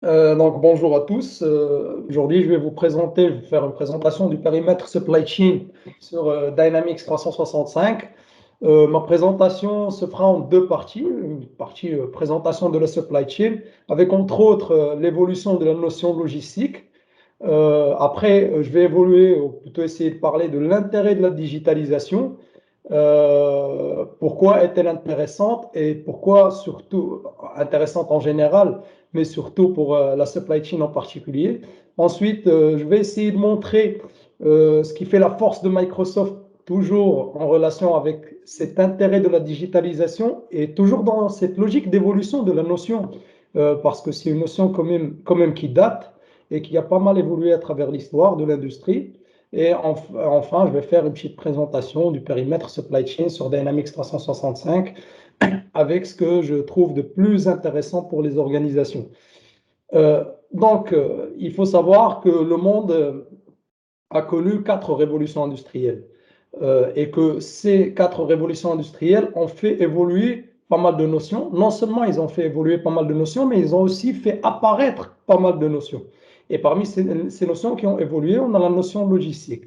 Donc bonjour à tous. Aujourd'hui, je vais faire une présentation du périmètre supply chain sur Dynamics 365. Ma présentation se fera en deux parties. Une partie présentation de la supply chain, avec entre autres l'évolution de la notion logistique. Après, je vais évoluer, ou plutôt essayer de parler de l'intérêt de la digitalisation. Pourquoi est-elle intéressante et pourquoi surtout intéressante en général, mais surtout pour la supply chain en particulier. Ensuite, je vais essayer de montrer ce qui fait la force de Microsoft, toujours en relation avec cet intérêt de la digitalisation et toujours dans cette logique d'évolution de la notion, parce que c'est une notion quand même qui date et qui a pas mal évolué à travers l'histoire de l'industrie. Et enfin, je vais faire une petite présentation du périmètre supply chain sur Dynamics 365 avec ce que je trouve de plus intéressant pour les organisations. Il faut savoir que le monde a connu quatre révolutions industrielles et que ces quatre révolutions industrielles ont fait évoluer pas mal de notions. Non seulement ils ont fait évoluer pas mal de notions, mais ils ont aussi fait apparaître pas mal de notions. Et parmi ces notions qui ont évolué, on a la notion logistique.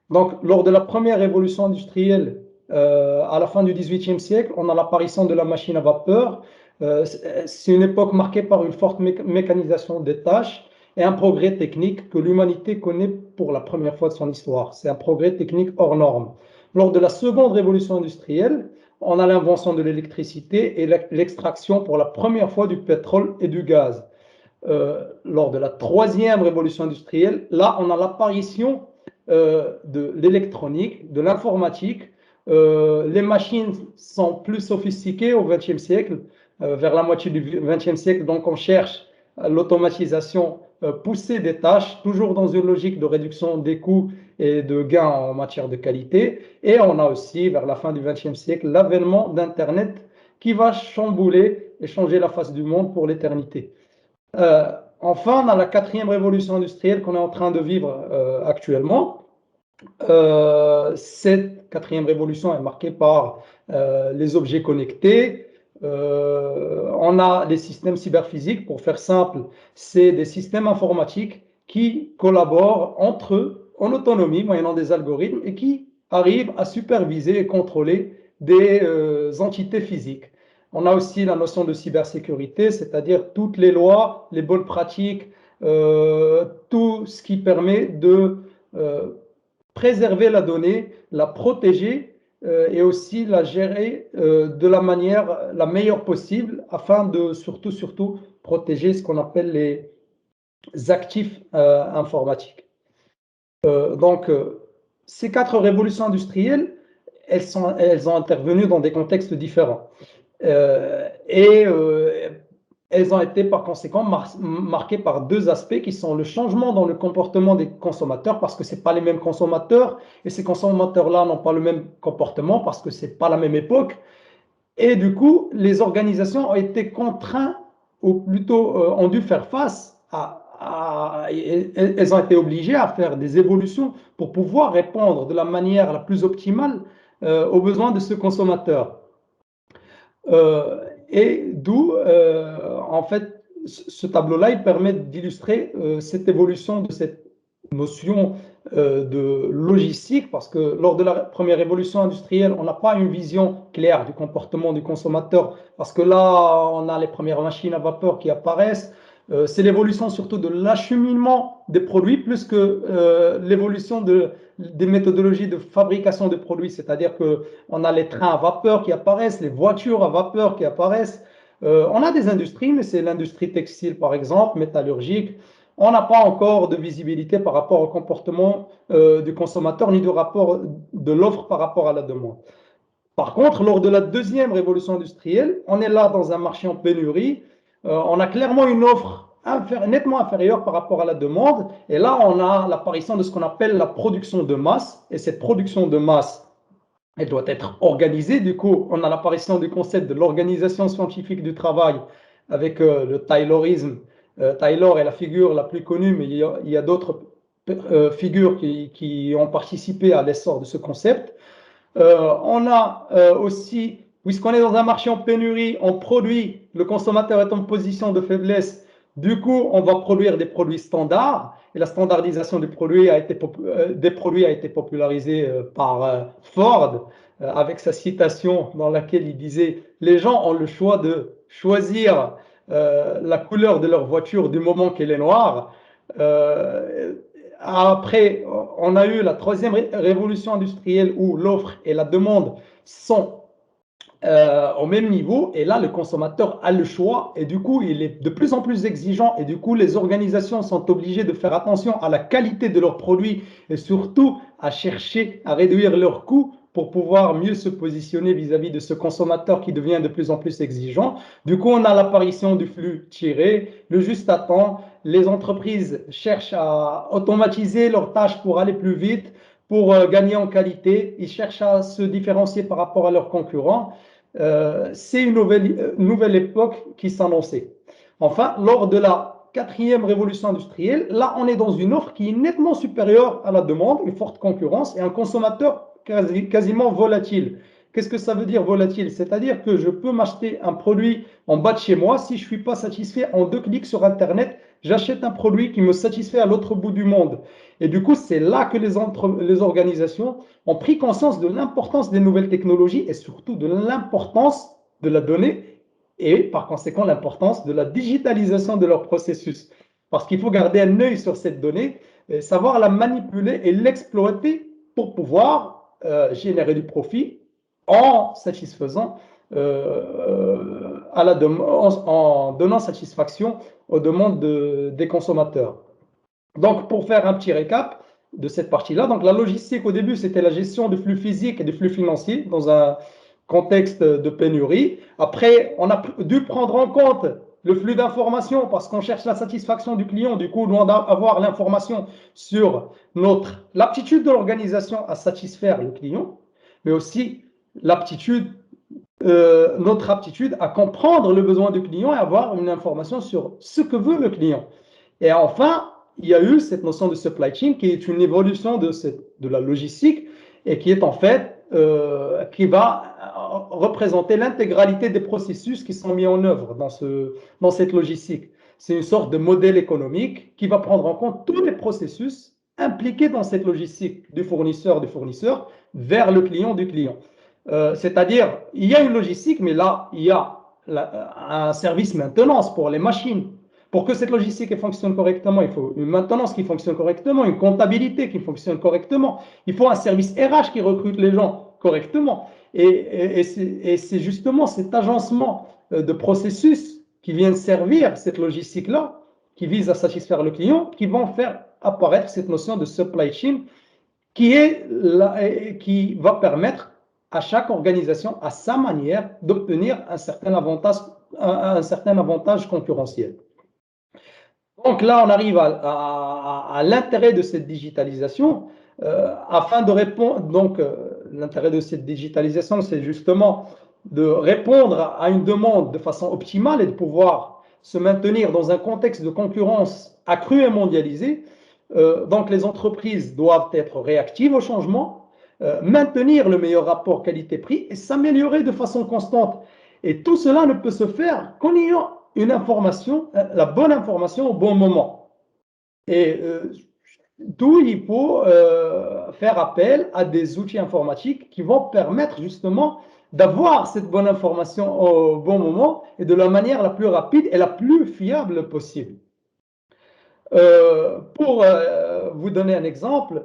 Donc, lors de la première révolution industrielle, à la fin du XVIIIe siècle, on a l'apparition de la machine à vapeur. C'est une époque marquée par une forte mécanisation des tâches et un progrès technique que l'humanité connaît pour la première fois de son histoire. C'est un progrès technique hors norme. Lors de la seconde révolution industrielle, on a l'invention de l'électricité et l'extraction pour la première fois du pétrole et du gaz. Lors de la troisième révolution industrielle, là, on a l'apparition de l'électronique, de l'informatique. Les machines sont plus sophistiquées au XXe siècle, vers la moitié du XXe siècle, donc on cherche l'automatisation poussée des tâches, toujours dans une logique de réduction des coûts et de gains en matière de qualité. Et on a aussi, vers la fin du XXe siècle, l'avènement d'Internet qui va chambouler et changer la face du monde pour l'éternité. Enfin, on a la quatrième révolution industrielle qu'on est en train de vivre actuellement. Cette quatrième révolution est marquée par les objets connectés. On a les systèmes cyberphysiques, pour faire simple, c'est des systèmes informatiques qui collaborent entre eux en autonomie, moyennant des algorithmes, et qui arrivent à superviser et contrôler des entités physiques. On a aussi la notion de cybersécurité, c'est-à-dire toutes les lois, les bonnes pratiques, tout ce qui permet de préserver la donnée, la protéger et aussi la gérer de la manière la meilleure possible afin de surtout protéger ce qu'on appelle les actifs informatiques. Ces quatre révolutions industrielles, elles ont intervenu dans des contextes différents. Et elles ont été par conséquent marquées par deux aspects qui sont le changement dans le comportement des consommateurs parce que ce pas les mêmes consommateurs et ces consommateurs-là n'ont pas le même comportement parce que ce pas la même époque. Et du coup, les organisations ont été contraintes ou plutôt ont dû faire face elles ont été obligées à faire des évolutions pour pouvoir répondre de la manière la plus optimale aux besoins de ce consommateur. Et d'où, en fait, ce tableau-là, il permet d'illustrer cette évolution de cette notion de logistique, parce que lors de la première révolution industrielle, on n'a pas une vision claire du comportement du consommateur, parce que là, on a les premières machines à vapeur qui apparaissent. C'est l'évolution surtout de l'acheminement des produits plus que l'évolution des méthodologies de fabrication de produits, c'est-à-dire que on a les trains à vapeur qui apparaissent, les voitures à vapeur qui apparaissent. On a des industries, mais c'est l'industrie textile, par exemple, métallurgique. On n'a pas encore de visibilité par rapport au comportement du consommateur, ni de rapport de l'offre par rapport à la demande. Par contre, lors de la deuxième révolution industrielle, on est là dans un marché en pénurie. On a clairement une offre nettement inférieure par rapport à la demande. Et là, on a l'apparition de ce qu'on appelle la production de masse. Et cette production de masse, elle doit être organisée. Du coup, on a l'apparition du concept de l'organisation scientifique du travail avec le Taylorisme. Taylor est la figure la plus connue, mais il y a d'autres figures qui ont participé à l'essor de ce concept. On a aussi, puisqu'on est dans un marché en pénurie, on produit, le consommateur est en position de faiblesse, Du coup, on va produire des produits standards et la standardisation des produits a été popularisée par Ford avec sa citation dans laquelle il disait: les gens ont le choix de choisir la couleur de leur voiture du moment qu'elle est noire. Euh, Après, on a eu la troisième révolution industrielle où l'offre et la demande sont au même niveau. Et là, le consommateur a le choix et du coup, il est de plus en plus exigeant. Et du coup, les organisations sont obligées de faire attention à la qualité de leurs produits et surtout à chercher à réduire leurs coûts pour pouvoir mieux se positionner vis-à-vis de ce consommateur qui devient de plus en plus exigeant. Du coup, on a l'apparition du flux tiré, le juste à temps. Les entreprises cherchent à automatiser leurs tâches pour aller plus vite, pour gagner en qualité. Ils cherchent à se différencier par rapport à leurs concurrents. C'est une nouvelle époque qui s'annonçait. Enfin, lors de la quatrième révolution industrielle, là, on est dans une offre qui est nettement supérieure à la demande, une forte concurrence et un consommateur quasiment volatile. Qu'est-ce que ça veut dire volatile? C'est-à-dire que je peux m'acheter un produit en bas de chez moi. Si je ne suis pas satisfait, en 2 clics sur Internet, j'achète un produit qui me satisfait à l'autre bout du monde. Et du coup, c'est là que les organisations ont pris conscience de l'importance des nouvelles technologies et surtout de l'importance de la donnée et par conséquent l'importance de la digitalisation de leur processus. Parce qu'il faut garder un œil sur cette donnée, et savoir la manipuler et l'exploiter pour pouvoir générer du profit en satisfaisant en donnant satisfaction aux demandes des consommateurs. Donc, pour faire un petit récap de cette partie-là, donc la logistique au début, c'était la gestion de flux physiques et de flux financiers dans un contexte de pénurie. Après, on a dû prendre en compte le flux d'informations parce qu'on cherche la satisfaction du client. Du coup, on doit avoir l'information sur l'aptitude de l'organisation à satisfaire le client, mais aussi notre aptitude à comprendre le besoin du client et avoir une information sur ce que veut le client. Et enfin, il y a eu cette notion de supply chain qui est une évolution de la logistique et qui est en fait, qui va représenter l'intégralité des processus qui sont mis en œuvre dans cette logistique. C'est une sorte de modèle économique qui va prendre en compte tous les processus impliqués dans cette logistique du fournisseur vers le client du client. C'est-à-dire, il y a une logistique, mais là, il y a un service maintenance pour les machines. Pour que cette logistique fonctionne correctement, il faut une maintenance qui fonctionne correctement, une comptabilité qui fonctionne correctement. Il faut un service RH qui recrute les gens correctement. Et c'est justement cet agencement de processus qui vient servir cette logistique-là, qui vise à satisfaire le client, qui vont faire apparaître cette notion de supply chain qui va permettre à chaque organisation, à sa manière, d'obtenir un certain avantage concurrentiel. Donc là, on arrive à l'intérêt de cette digitalisation. Afin de répondre, donc l'intérêt de cette digitalisation, c'est justement de répondre à une demande de façon optimale et de pouvoir se maintenir dans un contexte de concurrence accrue et mondialisée. Donc les entreprises doivent être réactives au changement, maintenir le meilleur rapport qualité-prix et s'améliorer de façon constante. Et tout cela ne peut se faire qu'en ayant une information, la bonne information au bon moment. Et d'où il faut faire appel à des outils informatiques qui vont permettre justement d'avoir cette bonne information au bon moment et de la manière la plus rapide et la plus fiable possible. Pour vous donner un exemple,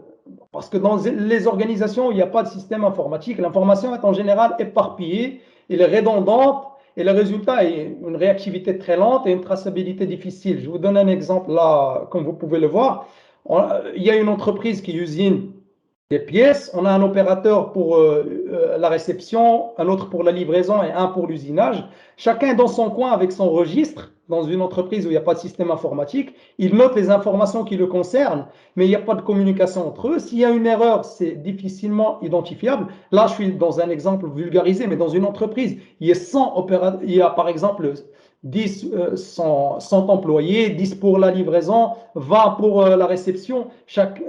parce que dans les organisations où il n'y a pas de système informatique, l'information est en général éparpillée, elle est redondante et le résultat est une réactivité très lente et une traçabilité difficile. Je vous donne un exemple là, comme vous pouvez le voir. Il y a une entreprise qui usine des pièces, on a un opérateur pour la réception, un autre pour la livraison et un pour l'usinage. Chacun dans son coin avec son registre, dans une entreprise où il n'y a pas de système informatique, il note les informations qui le concernent, mais il n'y a pas de communication entre eux. S'il y a une erreur, c'est difficilement identifiable. Là, je suis dans un exemple vulgarisé, mais dans une entreprise, il y a par exemple 100 employés, 10 pour la livraison, 20 pour la réception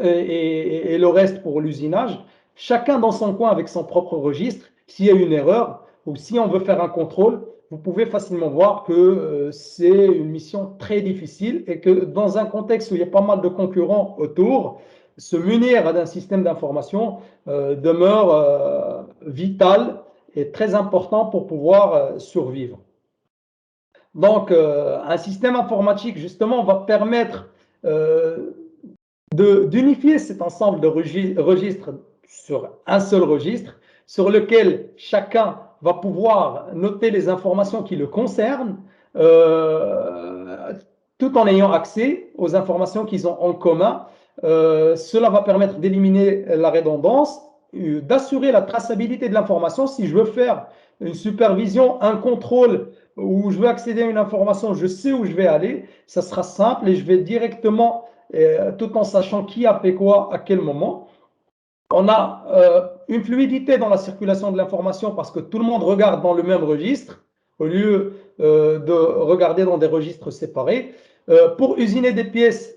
et le reste pour l'usinage. Chacun dans son coin avec son propre registre. S'il y a une erreur ou si on veut faire un contrôle, vous pouvez facilement voir que c'est une mission très difficile et que dans un contexte où il y a pas mal de concurrents autour, se munir d'un système d'information demeure vital et très important pour pouvoir survivre. Donc, un système informatique, justement, va permettre d'unifier cet ensemble de registres sur un seul registre, sur lequel chacun va pouvoir noter les informations qui le concernent, tout en ayant accès aux informations qu'ils ont en commun. Cela va permettre d'éliminer la redondance, d'assurer la traçabilité de l'information. Si je veux faire une supervision, un contrôle, où je veux accéder à une information, je sais où je vais aller, ça sera simple et je vais directement, tout en sachant qui a fait quoi à quel moment. On a une fluidité dans la circulation de l'information parce que tout le monde regarde dans le même registre au lieu de regarder dans des registres séparés. Pour usiner des pièces,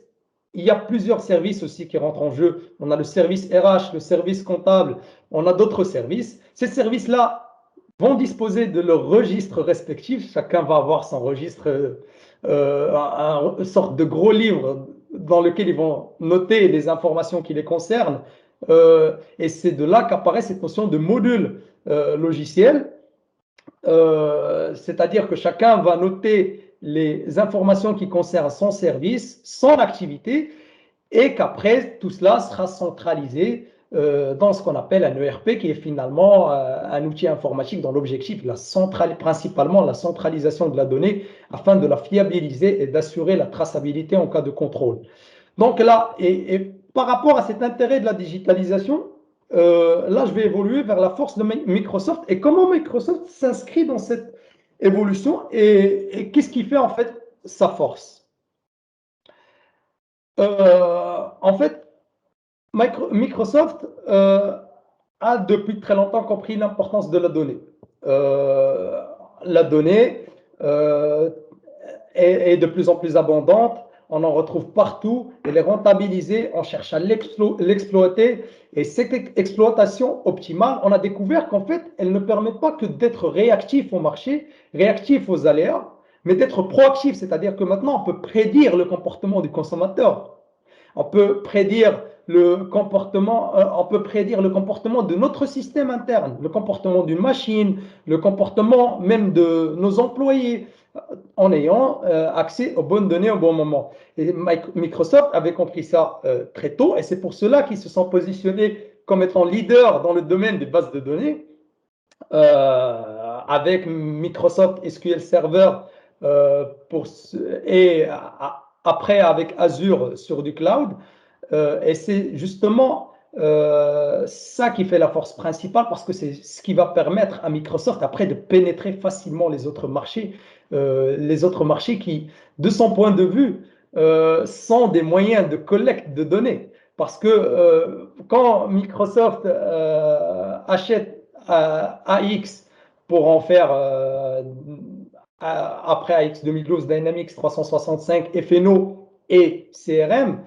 il y a plusieurs services aussi qui rentrent en jeu. On a le service RH, le service comptable, on a d'autres services. Ces services-là vont disposer de leurs registres respectifs. Chacun va avoir son registre, une sorte de gros livre dans lequel ils vont noter les informations qui les concernent. Et c'est de là qu'apparaît cette notion de module logiciel, c'est-à-dire que chacun va noter les informations qui concernent son service, son activité, et qu'après, tout cela sera centralisé dans ce qu'on appelle un ERP, qui est finalement un outil informatique dont l'objectif est principalement la centralisation de la donnée afin de la fiabiliser et d'assurer la traçabilité en cas de contrôle. Donc là, et par rapport à cet intérêt de la digitalisation, là, je vais évoluer vers la force de Microsoft et comment Microsoft s'inscrit dans cette évolution et qu'est-ce qui fait en fait sa force. En fait, Microsoft a depuis très longtemps compris l'importance de la donnée. La donnée est de plus en plus abondante, on en retrouve partout, elle est rentabilisée, on cherche à l'exploiter et cette exploitation optimale, on a découvert qu'en fait, elle ne permet pas que d'être réactif au marché, réactif aux aléas, mais d'être proactif, c'est-à-dire que maintenant, on peut prédire le comportement du consommateur. On peut prédire le comportement, de notre système interne, le comportement d'une machine, le comportement même de nos employés, en ayant accès aux bonnes données au bon moment. Et Microsoft avait compris ça très tôt, et c'est pour cela qu'ils se sont positionnés comme étant leader dans le domaine des bases de données, avec Microsoft SQL Server et après avec Azure sur du cloud. Et c'est justement ça qui fait la force principale parce que c'est ce qui va permettre à Microsoft après de pénétrer facilement les autres marchés qui, de son point de vue, sont des moyens de collecte de données. Parce que quand Microsoft achète AX pour en faire, après AX 2012, Dynamics 365, FNO et CRM,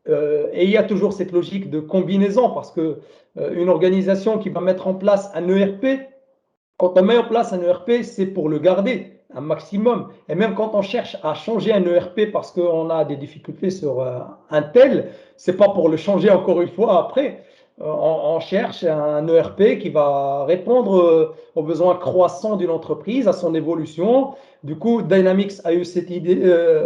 et il y a toujours cette logique de combinaison parce que une organisation qui va mettre en place un ERP, quand on met en place un ERP, c'est pour le garder un maximum. Et même quand on cherche à changer un ERP parce qu'on a des difficultés sur un tel, c'est pas pour le changer encore une fois après. On cherche un ERP qui va répondre aux besoins croissants d'une entreprise, à son évolution. Du coup, Dynamics a eu cette idée,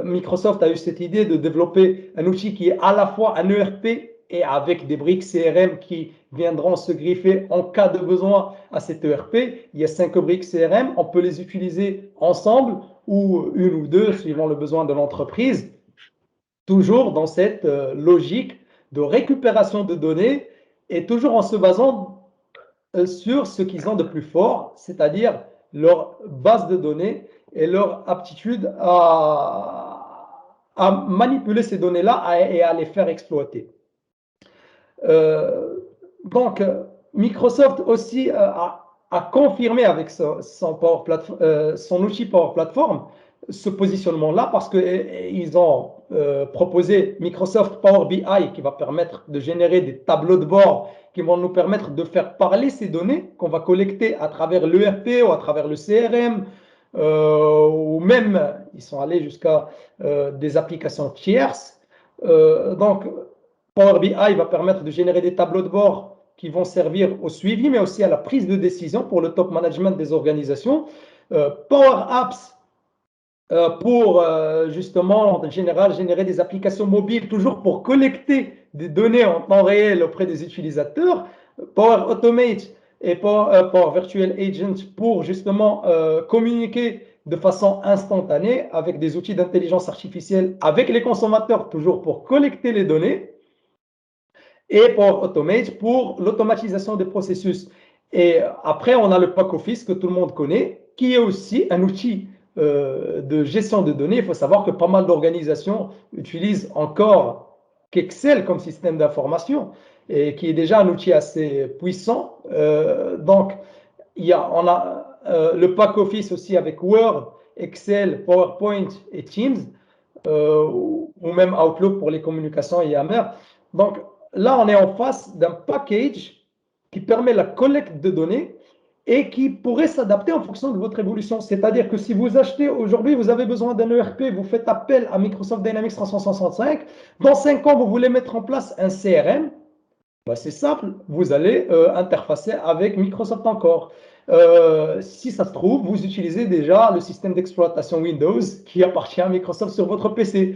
Microsoft a eu cette idée de développer un outil qui est à la fois un ERP et avec des briques CRM qui viendront se greffer en cas de besoin à cet ERP. Il y a 5 briques CRM, on peut les utiliser ensemble ou une ou deux suivant le besoin de l'entreprise, toujours dans cette logique de récupération de données et toujours en se basant sur ce qu'ils ont de plus fort, c'est-à-dire leur base de données et leur aptitude à manipuler ces données-là et à les faire exploiter. Donc, Microsoft aussi a confirmé avec son outil Power Platform ce positionnement-là parce qu'ils ont proposé Microsoft Power BI qui va permettre de générer des tableaux de bord qui vont nous permettre de faire parler ces données qu'on va collecter à travers l'ERP ou à travers le CRM ou même ils sont allés jusqu'à des applications tierces. Donc, Power BI va permettre de générer des tableaux de bord qui vont servir au suivi, mais aussi à la prise de décision pour le top management des organisations. Power Apps pour justement, en général, générer des applications mobiles, toujours pour collecter des données en temps réel auprès des utilisateurs. Power Automate et Power Virtual Agent pour justement communiquer de façon instantanée avec des outils d'intelligence artificielle avec les consommateurs, toujours pour collecter les données. Et Power Automate pour l'automatisation des processus. Et après, on a le Pack Office que tout le monde connaît, qui est aussi un outil de gestion de données. Il faut savoir que pas mal d'organisations utilisent encore qu'Excel comme système d'information et qui est déjà un outil assez puissant. Donc, on a le Pack Office aussi avec Word, Excel, PowerPoint et Teams, ou même Outlook pour les communications et Yammer. Donc, là, on est en face d'un package qui permet la collecte de données et qui pourrait s'adapter en fonction de votre évolution. C'est-à-dire que si vous achetez aujourd'hui, vous avez besoin d'un ERP, vous faites appel à Microsoft Dynamics 365, dans 5 ans, vous voulez mettre en place un CRM, bah, c'est simple, vous allez interfacer avec Microsoft encore. Si ça se trouve, vous utilisez déjà le système d'exploitation Windows qui appartient à Microsoft sur votre PC.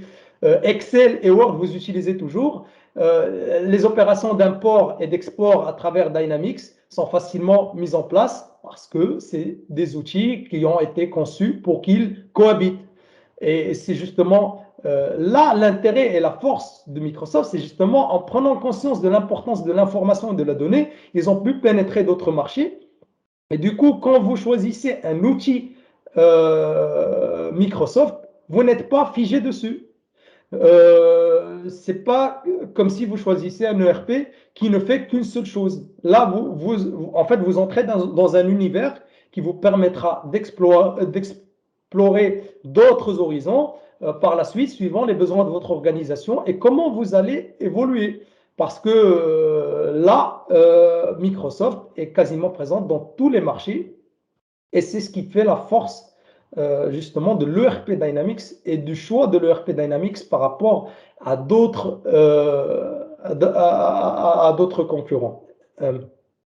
Excel et Word, vous utilisez toujours. Les opérations d'import et d'export à travers Dynamics sont facilement mises en place parce que c'est des outils qui ont été conçus pour qu'ils cohabitent. Et c'est justement là l'intérêt et la force de Microsoft, c'est justement en prenant conscience de l'importance de l'information et de la donnée, ils ont pu pénétrer d'autres marchés. Et du coup, quand vous choisissez un outil Microsoft, vous n'êtes pas figé dessus. C'est pas comme si vous choisissez un ERP qui ne fait qu'une seule chose. Là, en fait, vous entrez dans un univers qui vous permettra d'explorer d'autres horizons par la suite, suivant les besoins de votre organisation et comment vous allez évoluer. Parce que là, Microsoft est quasiment présente dans tous les marchés et c'est ce qui fait la force justement de l'ERP Dynamics et du choix de l'ERP Dynamics par rapport à d'autres concurrents.